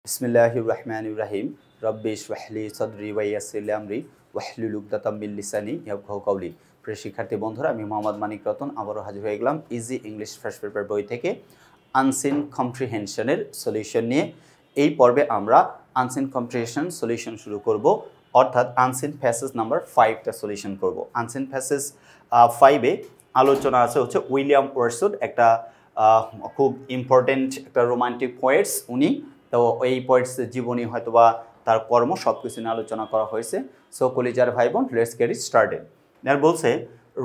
बिस्मिल्लाहिर्रहमानिर्रहीम रब्बि इश्रह ली सदरी वा यास्सिर ली अमरी वाहलुल उकदाताम मिन लिसानी याफकाहू कौली। प्रिय शिक्षार्थी बंधुरा आमि मोहाम्मद मानिक रतन आबारो हाजिर हये गेलाम इजी इंग्लिश फार्स्ट पेपर बई थेके आनसिन कम्प्रिहेनशनेर सल्यूशन निये। এই পর্বে আমরা আনসিন কম্প্রিহেনশন সলিউশন শুরু করব, অর্থাৎ আনসিন প্যাসেজ নাম্বার 5 টা সলিউশন করব। আনসিন প্যাসেজ 5 এ আলোচনা আছে হচ্ছে উইলিয়াম ওয়ার্ডসওয়ার্থ, একটা খুব ইম্পর্টেন্ট একটা রোমান্টিক পোয়েটস উনি। তো এই পোয়েটসের জীবনী হয়তোবা তার কর্ম সবকিছু নিয়ে আলোচনা করা হয়েছে। সো কলিজার ভাই বোন, লেটস গেট ইট স্টার্টেড। আর বলছে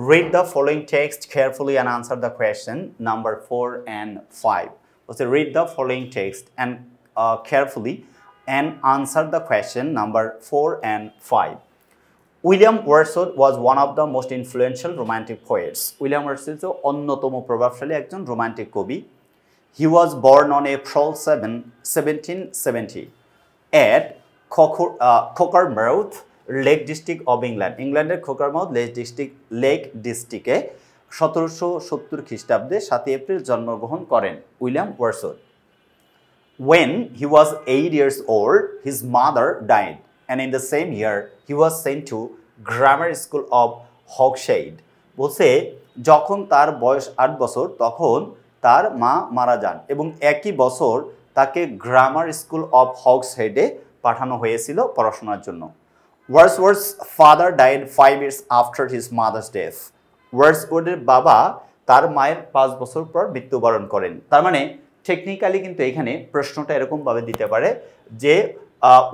read the following text carefully and answer the question number 4 and 5. বলছে read the following text and carefully and answer the question number 4 and 5. William Wordsworth was one of the most influential romantic poets. William Wordsworth অন্যতম প্রভাবশালী একজন romantic কবি। He was born on April 7, 1770 at Cockermouth, Lake District of England. ইংল্যান্ডের Cockermouth lake ডিস্ট্রিক্টে 1770 খ্রিস্টাব্দে 7 April জন্মগ্রহণ করেন William Wordsworth. When he was 8 years old, his mother died, and in the same year, he was sent to grammar school of Hawkshead. বলছে যখন তার বয়স 8 বছর তখন তার মা মারা যান এবং একই বছর তাকে গ্রামার স্কুল অফ হকসহেডে পাঠানো হয়েছিল পড়াশোনার জন্য। Wordsworth's father died 5 years after his mother's death. ওয়ার্ডসওয়ার্থের বাবা তার মায়ের 5 বছর পর মৃত্যুবরণ করেন। তার মানে টেকনিক্যালি কিন্তু এখানে প্রশ্নটা এরকমভাবে দিতে পারে যে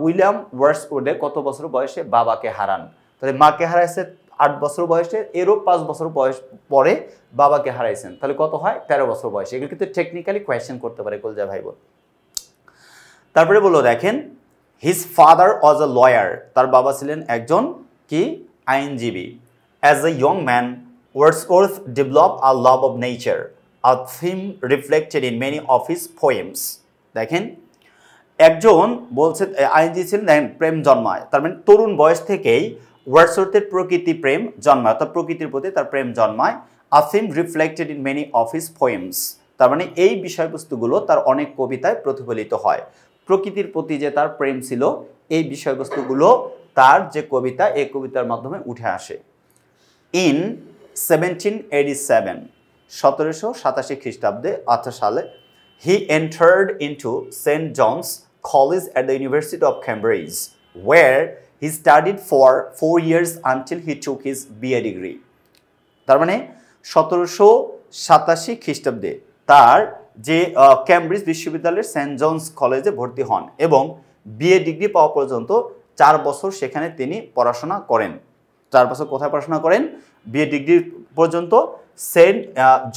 উইলিয়াম ওয়ার্ডসওয়ার্থ কত বছর বয়সে বাবাকে হারান। তাহলে মাকে হারাইছে 8 বছর বয়সে, এরও 5 বছর বয়স পরে বাবাকে হারাইছেন, তাহলে কত হয় 13 বছর বয়সে। এগুলো কিন্তু টেকনিক্যালি কোয়েশ্চেন করতে পারে কলজা ভাই বোন। তারপরে বললো দেখেন his father was a lawyer, তার বাবা ছিলেন একজন কি আইনজীবী। As a young man Wordsworth develop a love of nature, a theme reflected in many of his poems. দেখেন একজন বলছে আইনজীবী ছিলেন, দেখেন প্রেম জন্মায়, তার মানে তরুণ বয়স থেকেই ওয়ার্ডসওয়ার্থের প্রকৃতি প্রেম জন্মায়, অর্থাৎ প্রকৃতির প্রতি তার প্রেম জন্মায়। A theme reflected in many of his poems, তার মানে এই বিষয়বস্তুগুলো তার অনেক কবিতায় প্রতিফলিত হয়। প্রকৃতির প্রতি যে তার প্রেম ছিল এই বিষয়বস্তুগুলো তার যে কবিতা, এই কবিতার মাধ্যমে উঠে আসে। ইন 1787 1787 খ্রিস্টাব্দে সালে he entered into Saint John's College at the University of Cambridge where he studied for 4 years until he took his BA degree. তার মানে 1787 খ্রিস্টাব্দে তার যে ক্যামব্রিজ বিশ্ববিদ্যালয়ের সেন্ট জনস কলেজে ভর্তি হন এবং বিএ ডিগ্রি পাওয়া পর্যন্ত 4 বছর সেখানে তিনি পড়াশোনা করেন। 4 বছর কোথায় পড়াশোনা করেন? বিএ ডিগ্রি পর্যন্ত সেন্ট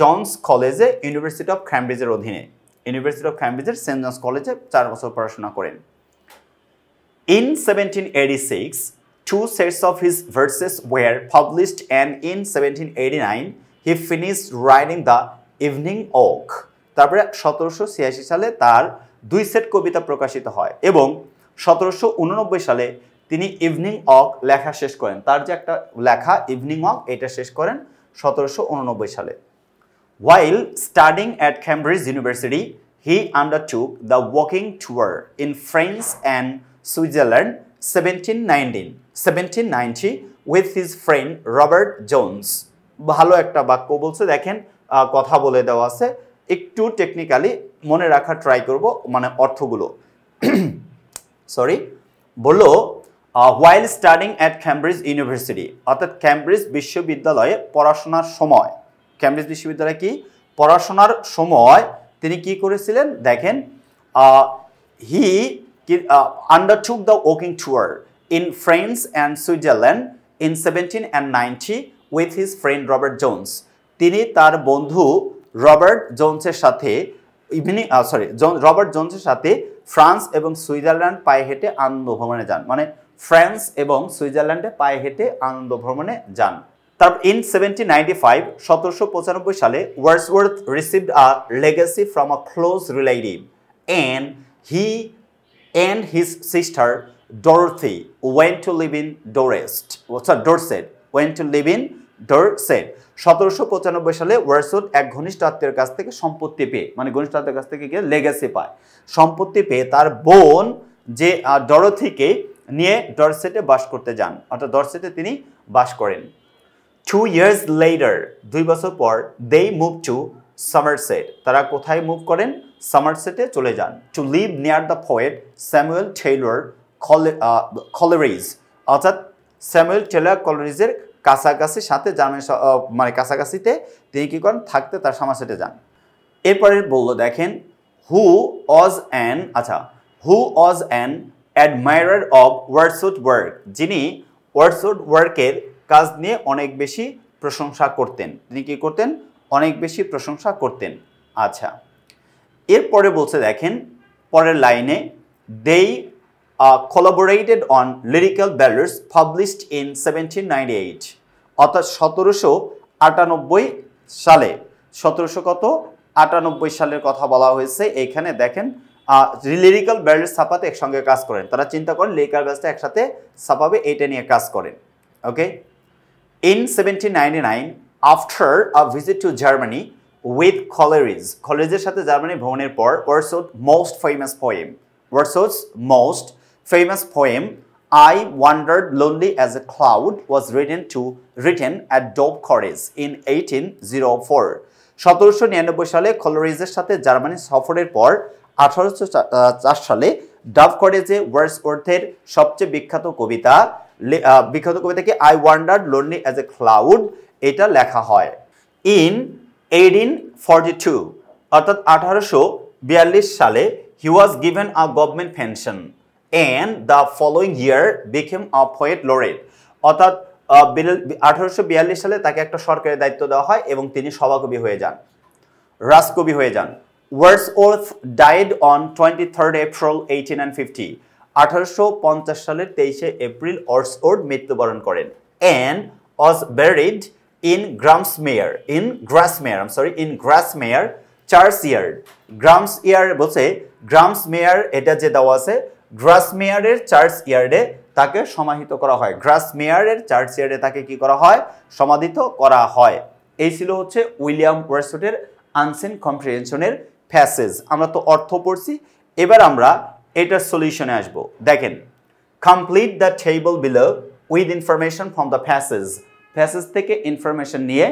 জনস কলেজে ইউনিভার্সিটি অফ ক্যামব্রিজের অধীনে, ইউনিভার্সিটি অফ ক্যামব্রিজের সেন্ট জনস কলেজে 4 বছর পড়াশোনা করেন। In 1786, 2 sets of his verses were published, and in 1789 he finished writing the Evening Oak. তারপরে 1786 সালে তার 2 সেট কবিতা প্রকাশিত হয় এবং 1789 সালে তিনি ইভিনিং ওক লেখা শেষ করেন। তার যে একটা লেখা ইভিনিং ওক এটা শেষ করেন 1789 সালে। While studying at Cambridge University, he undertook the walking tour in France and Switzerland 1790 with his friend Robert Jones. ভালো একটা বাক্য বলছে, দেখেন কথা বলে দেওয়া আছে, একটু টেকনিক্যালি মনে রাখা ট্রাই করব, মানে অর্থগুলো। সরি, বললো while studying at Cambridge University, অর্থাৎ ক্যামব্রিজ বিশ্ববিদ্যালয়ে পড়াশোনার সময়, ক্যামব্রিজ বিশ্ববিদ্যালয়ে কি পড়াশোনার সময় তিনি কি করেছিলেন দেখেন, he undertook the walking tour in France and Switzerland in 1790 with his friend Robert Jones. তিনি তার বন্ধু রবার্ট জোনসের সাথে রবার্ট জোনসের সাথে ফ্রান্স এবং সুইজারল্যান্ড পায়ে হেঁটে আনন্দ ভ্রমণে যান, মানে ফ্রান্স এবং সুইজারল্যান্ডে পায়ে হেঁটে আনন্দ ভ্রমণে যান। তারপর in 1795 1795 সালে Wordsworth received a legacy from a close relative, and he and his sister Dorothy went to live in Dorset. Dorset 1795 সালে ওয়ারসউড এক ঘনিষ্ঠ আত্মীয়ের কাছ থেকে সম্পত্তি পেয়ে মানে ঘনিষ্ঠ আত্মীয়ের কাছ থেকে গিয়ে লেগেসি পায় সম্পত্তি পেয়ে তার বোন যে ডরথিকে নিয়ে ডরসেটে বাস করতে যান অর্থাৎ ডরসেটে তিনি বাস করেন 2 years later 2 বছর পর they moved to Somerset তারা কোথায় মুভ করেন সমারসেটে চলে যান to live near the poet Samuel Taylor Coleridge অর্থাৎ স্যামুয়েল টেইলর কলেরিজের কাছাকাছি সাথে জার্মানি মানে কাছাকাছিতে তিনি কী করেন থাকতে তার সমারসেটে যান এরপরে বললো দেখেন who was an admirer of ওয়ারসউড ওয়ার্ক যিনি ওয়ারসউড ওয়ার্কের কাজ নিয়ে অনেক বেশি প্রশংসা করতেন তিনি কী করতেন অনেক বেশি প্রশংসা করতেন আচ্ছা এরপরে বলছে দেখেন পরের লাইনে দে collaborated on lyrical ballads published in 1798 অর্থাৎ 1798 সালে 1798 সালের কথা বলা হয়েছে এখানে দেখেন লিরিক্যাল ব্যালাডস ছাপাতে একসঙ্গে কাজ করেন তারা চিন্তা করেন লিরিক্যাল ব্যালাডসটা একসাথে ছাপাবে এটা নিয়ে কাজ করেন ওকে in 1799 after a visit to Germany with Coleridge's সাথে জার্মানি ভ্রমণের পর Wordsworth's most famous poem I Wandered Lonely as a Cloud was written at Dove College in 1804 1799 সালে কলেরিজের সাথে জার্মানি সফরের পর 1804 সালে ডাভ কলেজে ওয়ার্ডসওয়ার্থের সবচেয়ে বিখ্যাত কবিতাকে I wandered lonely as a cloud এটা লেখা হয় ইন 1842 অর্থাৎ 1842 সালে he was given a government pension and the following year became a poet laureate অর্থাৎ 1842 সালে তাকে একটা সরকারি দায়িত্ব দেওয়া হয় এবং তিনি সভাকবি হয়ে যান রাজকবি হয়ে যান Wordsworth died on 23rd April 1850 1850 সালের 23 এপ্রিল ওয়ার্ডসওয়ার্থ মৃত্যুবরণ করেন and was buried in Grasmere churchyard গ্রামসইয়ার্ড বলছে গ্রামসমেয়ার এটা যে দেওয়া আছে গ্রাসমেয়ারের চার্চইয়ার্ডে তাকে সমাহিত করা হয় গ্রাসমেয়ারের চার্চইয়ার্ডে তাকে কি করা হয় সমাধিত করা হয় এই ছিল হচ্ছে উইলিয়াম ওয়ারসউথের আনসিন কম্প্রিহেনশনের প্যাসেজ আমরা তো অর্থ পড়ছি এবার আমরা এটার সলিউশনে আসব দেখেন complete the table below with information from the passage থেকে ইনফরমেশন নিয়ে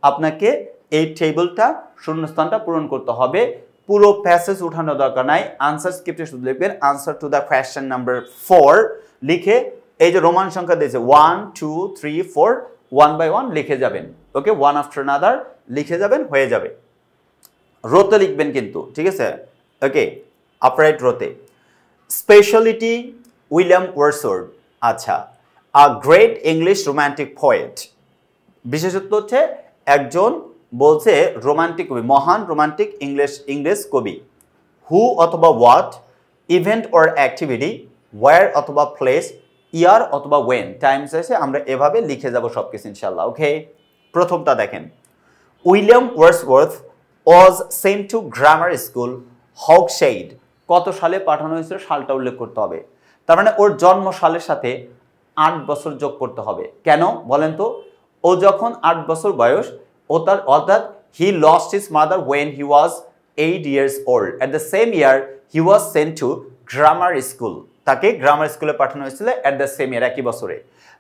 আপনাকে এই টেবলটা শূন্যস্থানটা পূরণ করতে হবে পুরো প্যাসেজ উঠানোর দরকার নাই আনসার স্ক্রিপ্টে শুধু লিখবেন answer to the question number 4 লিখে এই যে রোমান সংখ্যা দিয়েছে 1 2 3 4 1 বাই 1 লিখে যাবেন ওকে ওয়ান আফটার আনাদার লিখে যাবেন হয়ে যাবে রোতে লিখবেন কিন্তু ঠিক আছে ওকে আপরাইট রোতে স্পেশালিটি উইলিয়াম ওয়ারসওয়ার্থ আচ্ছা a great English romantic poet বিশেষত্ব হচ্ছে একজন বলছে রোমান্টিক কবি মহান রোমান্টিক ইংলিশ কবি হু অথবা what event or activity where অথবা প্লেস ইয়ার অথবা ওয়েন টাইমস এসে আমরা এভাবে লিখে যাব সব কিছু ইনশাল্লাহ ওকে প্রথমটা দেখেন William Wordsworth was sent to grammar school Hawkshead কত সালে পাঠানো হয়েছিল সালটা উল্লেখ করতে হবে তার মানে ওর জন্ম সালের সাথে 8 বছর যোগ করতে হবে কেন বলেন তো ও যখন 8 বছর বয়স অর্থাৎ he lost his mother when he was 8 years old at the same year he was sent to grammar school তাকে গ্রামার স্কুলে পাঠানো হয়েছিল at the same year একই বছরে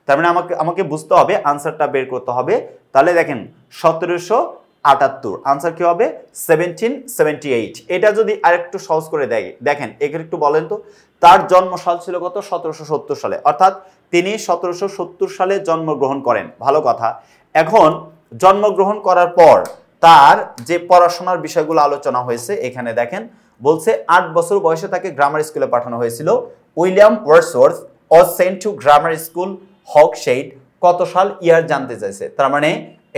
তার মানে আমাকে বুঝতে হবে আনসারটা বের করতে হবে তাহলে দেখেন 1778 আনসার কি হবে 1778 এটা যদি আরেকটু সহজ করে দেখেন এখানে একটু বলেন তো তার জন্ম সাল ছিল কত 1770 সালে অর্থাৎ তিনি 1770 সালে জন্মগ্রহণ করেন ভালো কথা এখন জন্মগ্রহণ করার পর তার যে পড়াশোনার বিষয়গুলো আলোচনা হয়েছে এখানে দেখেন বলছে 8 বছর বয়সে তাকে গ্রামার স্কুলে পাঠানো হয়েছিল William Wordsworth was sent to grammar school Hawkshead কত সাল ইয়ার জানতে চাইছে তার মানে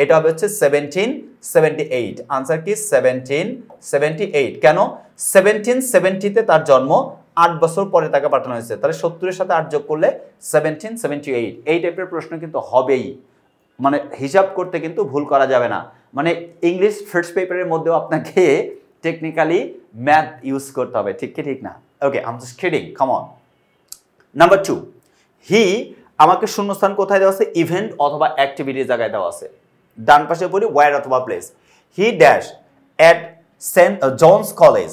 এটা হবে হচ্ছে 1778 আনসার কি 1778 কেন 1770 তে তার জন্ম 8 বছর পরে তাকে পাঠানো হয়েছে তাহলে 70 এর সাথে 8 যোগ করলে 1778 এই টাইপের প্রশ্ন কিন্তু হবেই মানে হিসাব করতে কিন্তু ভুল করা যাবে না মানে ইংলিশ ফার্স্ট পেপারের মধ্যেও আপনাকে টেকনিক্যালি ম্যাথ ইউজ করতে হবে ঠিক কি ঠিক না okay I am just kidding come on number 2 he আমাকে শূন্যস্থান কোথায় দেওয়া আছে ইভেন্ট অথবা অ্যাক্টিভিটি জায়গায় দেওয়া আছে ডান পাশে পড়ি ওয়্যার অথবা place. He dash at Saint John's College,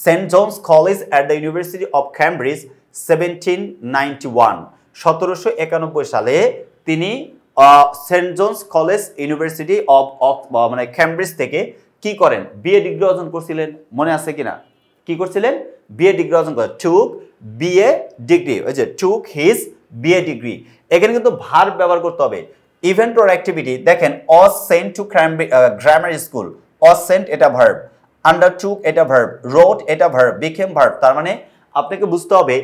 Saint John's College at the University of Cambridge 1791, 1791 সালে তিনি Saint John's College University of মানে ক্যামব্রিজ থেকে কি করেন, বিএ ডিগ্রি অর্জন করছিলেন, মনে আছে কিনা? কি করছিলেন? বিএ ডিগ্রি অর্জন করেন, টুক বিএ ডিগ্রি, ওই যে টুক হিজ বিএ ডিগ্রি। এখানে কিন্তু ভার্ব ব্যবহার করতে হবে। ইভেন্ট অর অ্যাক্টিভিটি দেখেন, was sent to grammar school, was sent এটা ভার্ব, আন্ডারটুক এটা ভার্ব, রোট এটা ভার্ব, বিকেম ভার্ব। তার মানে আপনাকে বুঝতে হবে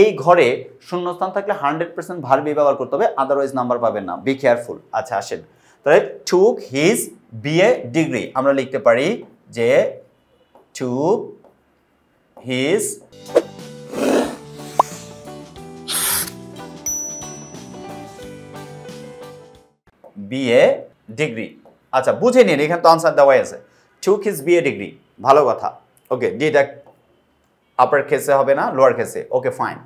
এই ঘরে শূন্যস্থান থাকলে 100% ভার্বই ব্যবহার করতে হবে, আদারওয়াইজ নাম্বার পাবেন না, বি কেয়ারফুল। আচ্ছা আসেন, তাহলে টুক হিজ বিএ ডিগ্রি আমরা লিখতে পারি যে টুক হিজ বিএ ডিগ্রি। আচ্ছা বুঝে নিন, এখানে তো আনসার দেওয়াই আছে, টুক হিজ বিএ ডিগ্রি, ভালো কথা। ওকে, ডিটা আপার কেসে হবে না, লোয়ার কেসে, ওকে ফাইন।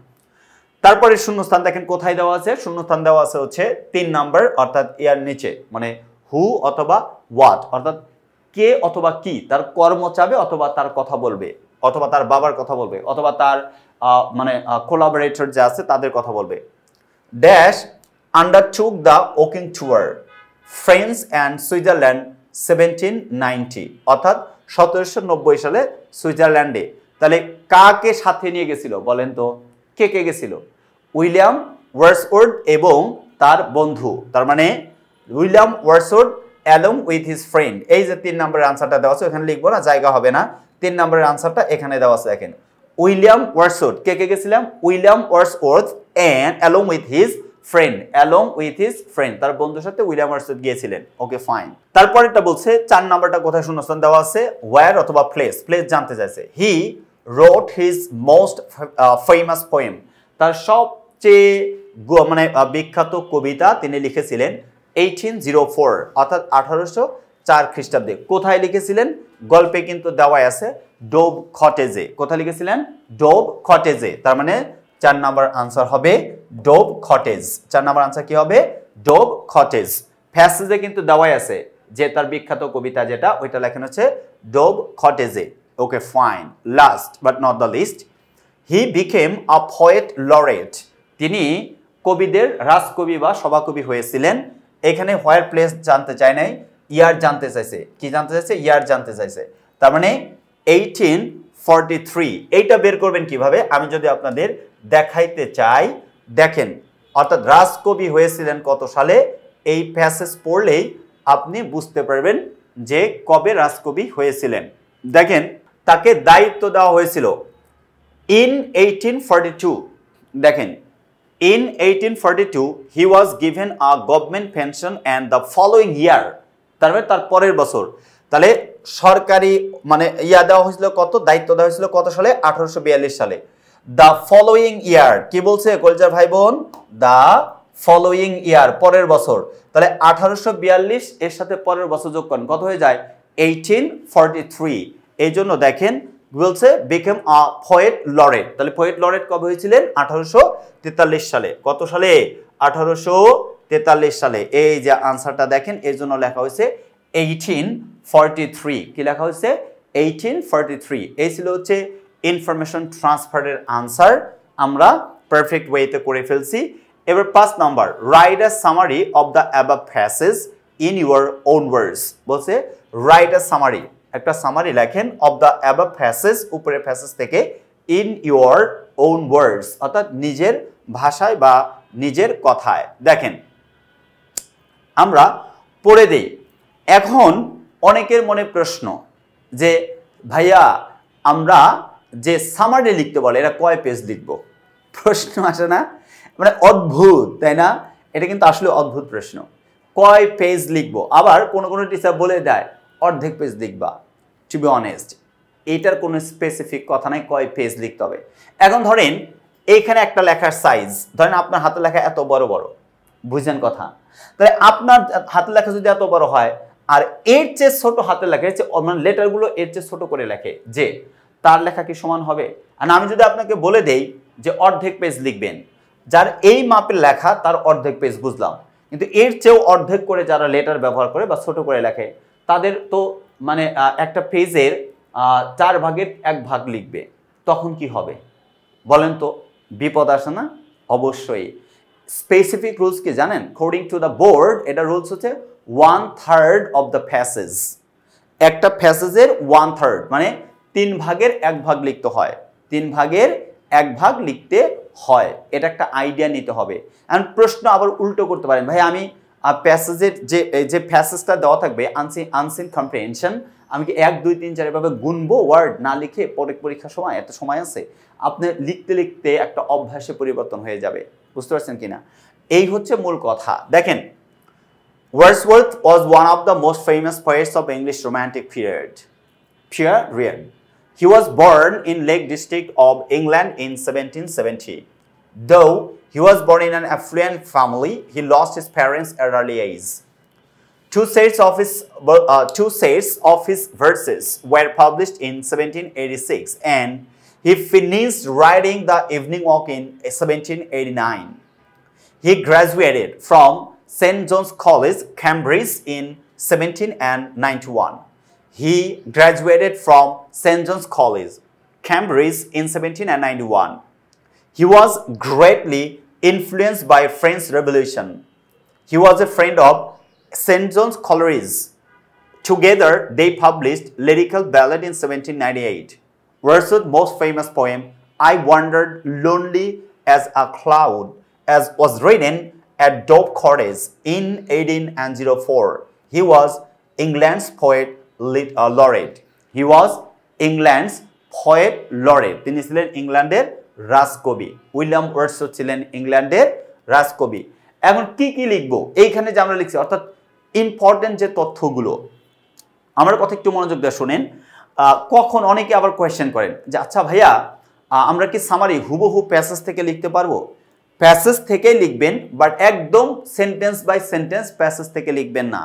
তারপরে শূন্যস্থান দেখেন কোথায় দেওয়া আছে, শূন্যস্থান দেওয়া আছে হচ্ছে 3 নাম্বার, অর্থাৎ এর নিচে, মানে হু অথবা হোয়াট, অর্থাৎ কে অথবা কি তার কর্ম চাবে অথবা তার কথা বলবে, অথবা তার বাবার কথা বলবে, অথবা তার মানে কোলাবোরেটর যে আছে তাদের কথা বলবে। Dash undertook the walking tour France and Switzerland 1790, অর্থাৎ 1790 সালে সুইজারল্যান্ডে। তাহলে কাকে সাথে নিয়ে গেছিল বলেন তো, কে কে গেছিল? উইলিয়াম ওয়ার্ডসওয়ার্থ এবং তার বন্ধু, তার মানে William Wordsworth along with his friend. এই যে 3 নম্বরের আনসারটা দেওয়া আছে, এখানে লিখবো না, জায়গা হবে না, 3 নম্বরের আনসারটা এখানে দেওয়া আছে। দেখেন উইলিয়াম ওয়ার্ডসওয়ার্থ, কে কে গেছিলাম? William Wordsworth and along with his friend, along with his friend, তার বন্ধুর সাথে উইলিয়াম ওয়ার্ডসওয়ার্থ গিয়েছিলেন। Okay fine. তারপরেরটা বলছে 4 নাম্বারটা কোথায় শূন্যস্থান দেওয়া আছে, ওয়্যার অথবা প্লেস, প্লেস জানতে চাইছে। হি রোট হিজ মোস্ট ফেমাস পোয়েম, তার সবচেয়ে মানে বিখ্যাত কবিতা তিনি লিখেছিলেন 1804, অর্থাৎ 1804 খ্রিস্টাব্দে। কোথায় লিখেছিলেন? গল্পে কিন্তু দেওয়া আছে ডোভ কটেজে। কোথায় লিখেছিলেন? ডোভ কটেজে। তার মানে 4 নাম্বার আনসার হবে ডোভ কটেজ। 4 নাম্বার আনসার কি হবে? Dove cottage. প্যাসেজে কিন্তু দেওয়াই আছে যে তার বিখ্যাত কবিতা যেটা, ওইটা লেখেন হচ্ছে ডোভ কটেজে। Okay fine. Last but not the least, he became a poet laureate, তিনি কবিদের রাজকবি বা সভাকবি হয়েছিলেন। এখানে হোয়ার প্লেস জানতে চায় নাই, ইয়ার জানতে চাইছে। কি জানতে চাইছে? ইয়ার জানতে চাইছে। তার মানে 1843। এইটা বের করবেন কিভাবে আমি যদি আপনাদের দেখাইতে চাই, দেখেন, অর্থাৎ রাজকবি হয়েছিলেন কত সালে, এই প্যাসেজ পড়লেই আপনি বুঝতে পারবেন যে কবে রাজকবি হয়েছিলেন। দেখেন তাকে দায়িত্ব দেওয়া হয়েছিল in 1842, দেখেন in 1842 he was given a government pension and the following year, তার মানে তার পরের বছর, তাহলে সরকারি মানে ইয়া দেওয়া হয়েছিল কত, দায়িত্ব দেওয়া হয়েছিল কত সালে? 1842 সালে। the following year কি বলছে কলজার ভাই বোন? the following year, পরের বছর। তাহলে 1842 এর সাথে পরের বছর যোগ করেন, কত হয়ে যায়? 1843। এই জন্য দেখেন বলছে বিকেম আ পোয়েট লরেট, তাহলে পোয়েট লরেট কবে হয়েছিলেন? 1843 সালে। কত সালে? 1843 সালে। এই যে আনসারটা দেখেন, এর জন্য লেখা হয়েছে 1843। কি লেখা হয়েছে? 1843। এই ছিল হচ্ছে ইনফরমেশন ট্রান্সফারের আনসার, আমরা পারফেক্ট ওয়েতে করে ফেলছি। এবার 5 number, write a summary of the above passage in your own words, বলছে রাইট আ সামারি, একটা সামারি লেখেন অফ দ্য অ্যাবাভ প্যাসেজ, উপরের প্যাসেজ থেকে, ইন ইউর ওন ওয়ার্ডস, অর্থাৎ নিজের ভাষায় বা নিজের কথায়। দেখেন আমরা পড়ে দেই। এখন অনেকের মনে প্রশ্ন যে ভাইয়া আমরা যে সামারি লিখতে বলে এরা কয় পেজ লিখব? প্রশ্ন আসে না? মানে অদ্ভুত, তাই না? এটা কিন্তু আসলে অদ্ভুত প্রশ্ন, কয় পেজ লিখবো। আবার কোনো কোনো টিচার বলে দেয় অর্ধেক পেজ লিখবা। টু বি অনেস্ট, এইটার কোনো স্পেসিফিক কথা নাই কয় পেজ লিখতে হবে। এখন ধরেন এইখানে একটা লেখার সাইজ, ধরেন আপনার হাতের লেখা এত বড় বড়, বুঝছেন কথা? তাহলে আপনার হাতের লেখা যদি এত বড় হয় আর এর চেয়ে ছোট হাতের লেখা, এর চেয়ে মানে লেটারগুলো এর চেয়ে ছোট করে লেখে, যে তার লেখা কি সমান হবে? আর আমি যদি আপনাকে বলে দেই যে অর্ধেক পেজ লিখবেন, যার এই মাপের লেখা তার অর্ধেক পেজ, বুঝলাম, কিন্তু এর চেয়েও অর্ধেক করে যারা লেটার ব্যবহার করে বা ছোট করে লেখে তাদের তো মানে একটা পেজের 4 ভাগের 1 ভাগ লিখবে, তখন কি হবে বলেন তো? বিপদ আসে না? অবশ্যই। স্পেসিফিক রুলস কি জানেন? অ্যাকর্ডিং টু দ্য বোর্ড এটা রুলস হচ্ছে 1/3 অফ দ্য প্যাসেজ। একটা প্যাসেজের 1/3 মানে 3 ভাগের 1 ভাগ লিখতে হয়, 3 ভাগের 1 ভাগ লিখতে হয়। এটা একটা আইডিয়া নিতে হবে। এন্ড প্রশ্ন আবার উল্টো করতে পারেন, ভাই আমি প্যাসেজের যে প্যাসেজটা দেওয়া থাকবে আনসিন কম্প্রিহেনশন, আমি কি 1 2 3 4 এভাবে গুনবো ওয়ার্ড না লিখে? পরীক্ষার সময় এত সময় আছে, আপনি লিখতে লিখতে একটা অভ্যাসে পরিবর্তন হয়ে যাবে। বুঝতে পারছেন কিনা? এই হচ্ছে মূল কথা। দেখেন, Wordsworth was one of the most famous poets of English Romantic period. He was born in Lake District of England in 1770. Though he was born in an affluent family, he lost his parents at an early age. Two sets of his verses were published in 1786, and he finished writing The Evening Walk in 1789. He graduated from St. John's College, Cambridge in 1791. He graduated from St. John's College, Cambridge in 1791. He was greatly influenced by French Revolution. He was a friend of St. John's College. Together, they published Lyrical Ballad in 1798. Wordsworth's most famous poem, I Wandered Lonely as a Cloud, as was written at Dove Cottage in 1804. He was England's poet laureate. He was England's poet laureate. তিনি ছিলেন ইংল্যান্ডের রাজকবি। William Wordsworth ছিলেন ইংল্যান্ডের রাজকবি। এখন কি কি লিখবো? এইখানে যে আমরা লিখছি, অর্থাৎ ইম্পর্টেন্ট যে তথ্যগুলো, আমার কথা একটু মনোযোগ দিয়ে শুনেন। কখন অনেকে আবার কোয়েশ্চেন করেন যে আচ্ছা ভাইয়া আমরা কি সামারি হুবহু প্যাসেজ থেকে লিখতে পারবো? প্যাসেজ থেকে লিখবেন, বাট একদম সেন্টেন্স বাই সেন্টেন্স প্যাসেজ থেকে লিখবেন না।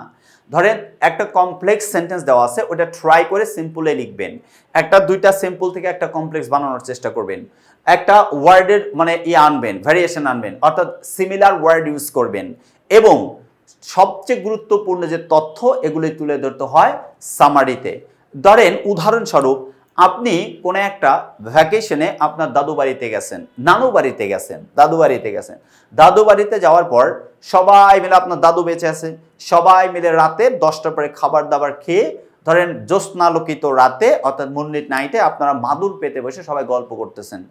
ধরেন একটা কমপ্লেক্স সেন্টেন্স দেওয়া আছে, ওটা ট্রাই করে সিম্পলে লিখবেন। একটা দুইটা সিম্পল থেকে একটা কমপ্লেক্স বানানোর চেষ্টা করবেন। একটা ওয়ার্ডের মানে আনবেন, ভ্যারিয়েশন আনবেন, অর্থাৎ সিমিলার ওয়ার্ড ইউজ করবেন। এবং সবচেয়ে গুরুত্বপূর্ণ যে তথ্য, এগুলি তুলে ধরতে হয় সামারিতে। ধরেন উদাহরণস্বরূপ, আপনি কোনো একটা ভ্যাকেশনে আপনার দাদু বাড়িতে গেছেন, নানু বাড়িতে গেছেন, দাদু বাড়িতে গেছেন। দাদু বাড়িতে যাওয়ার পর সবাই মিলে, আপনার দাদু বেঁচে আছে, সবাই মিলে রাতে 10টার পরে খাবার দাবার খেয়ে, ধরেন জ্যোৎস্নালোকিত রাতে অর্থাৎ মুনলিট নাইটে আপনারা মাদুর পেতে বসে সবাই গল্প করতেছেন।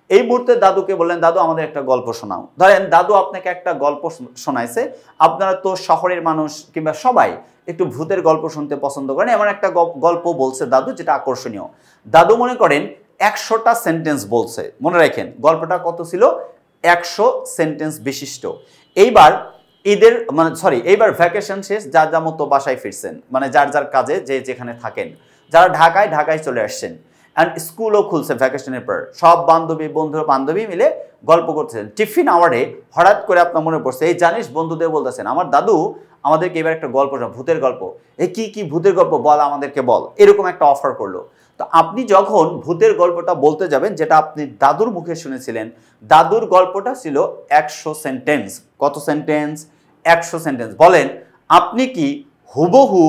এই মুহূর্তে দাদুকে বললেন, দাদু আমাদের একটা গল্প শোনাও। ধরেন দাদু আপনাকে একটা গল্প শোনাইছে। আপনারা তো শহরের মানুষ কিংবা সবাই একটু ভূতের গল্প শুনতে পছন্দ করেন, এমন একটা গল্প বলছে দাদু যেটা আকর্ষণীয়। দাদু মনে করেন 100টা সেন্টেন্স বলছে। মনে রাখেন গল্পটা কত ছিল? 100 সেন্টেন্স বিশিষ্ট। এইবার এইবার ভ্যাকেশন শেষ, যার যা মতো বাসায় ফিরছেন, মানে যার যার কাজে যে যেখানে থাকেন। যারা ঢাকায় চলে আসছেন, অ্যান্ড স্কুলও খুলছে ভ্যাকেশনের পর, সব বান্ধবী মিলে গল্প করতেছেন। টিফিন আওয়ারে হঠাৎ করে আপনার মনে পড়ছে, এই জানিস, বন্ধুদের বলতেছেন আমার দাদু আমাদেরকে এবার একটা গল্প, ভূতের গল্প। কি ভূতের গল্প বল, আমাদেরকে বল, এরকম একটা অফার করলো। তো আপনি যখন ভূতের গল্পটা বলতে যাবেন, যেটা আপনি দাদুর মুখে শুনেছিলেন, দাদুর গল্পটা ছিল 100 সেন্টেন্স। কত সেন্টেন্স? 100 সেন্টেন্স। বলেন আপনি কি হুবহু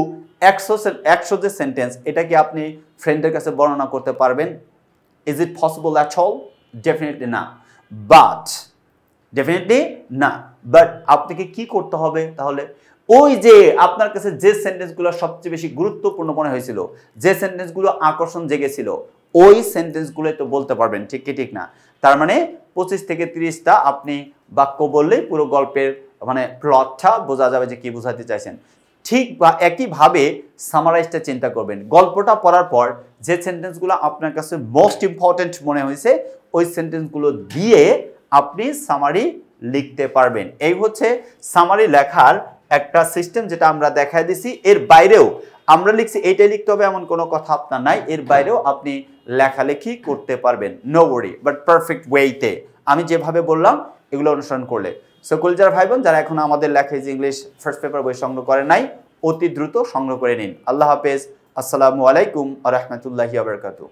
100 যে সেন্টেন্স, এটা কি আপনি ফ্রেন্ডের কাছে বর্ণনা করতে পারবেন? Is it possible at all? Definitely না। বাট আপনাকে কি করতে হবে তাহলে? ওই যে আপনার কাছে যে সেন্টেন্সগুলো সবচেয়ে বেশি গুরুত্বপূর্ণ মনে হয়েছিল, যে সেন্টেন্সগুলো আকর্ষণ জেগেছিল, ওই সেন্টেন্সগুলো তো বলতে পারবেন। ঠিক না? তার মানে 25 থেকে 30টা আপনি বাক্য বললেই পুরো গল্পের মানে প্লটটা বোঝা যাবে যে কি বোঝাতে চাইছেন। ঠিক বা একইভাবে সামারাইজটা চিন্তা করবেন। গল্পটা পড়ার পর যে সেন্টেন্সগুলো আপনার কাছে মোস্ট ইম্পর্টেন্ট মনে হয়েছে, ওই সেন্টেন্সগুলো দিয়ে আপনি সামারি লিখতে পারবেন। এই হচ্ছে সামারি লেখার একটা সিস্টেম, যেটা আমরা দেখাই দিছি। এর বাইরেও আমরা লিখছি এইটাই লিখতে হবে এমন কোনো কথা আপনার নাই। এর বাইরেও আপনি লেখালেখি করতে পারবেন, নো ওয়ারি, বাট পারফেক্ট ওয়েতে। আমি যেভাবে বললাম এগুলো অনুসরণ করলে। সো কলিজার ভাই বোন, যারা এখন আমাদের লেখা ইংলিশ ফার্স্ট পেপার বই সংগ্রহ করে নাই, অতি দ্রুত সংগ্রহ করে নিন। আল্লাহ হাফেজ। আসসালামু আলাইকুম ওয়া রাহমাতুল্লাহি ওয়া বারাকাতুহু।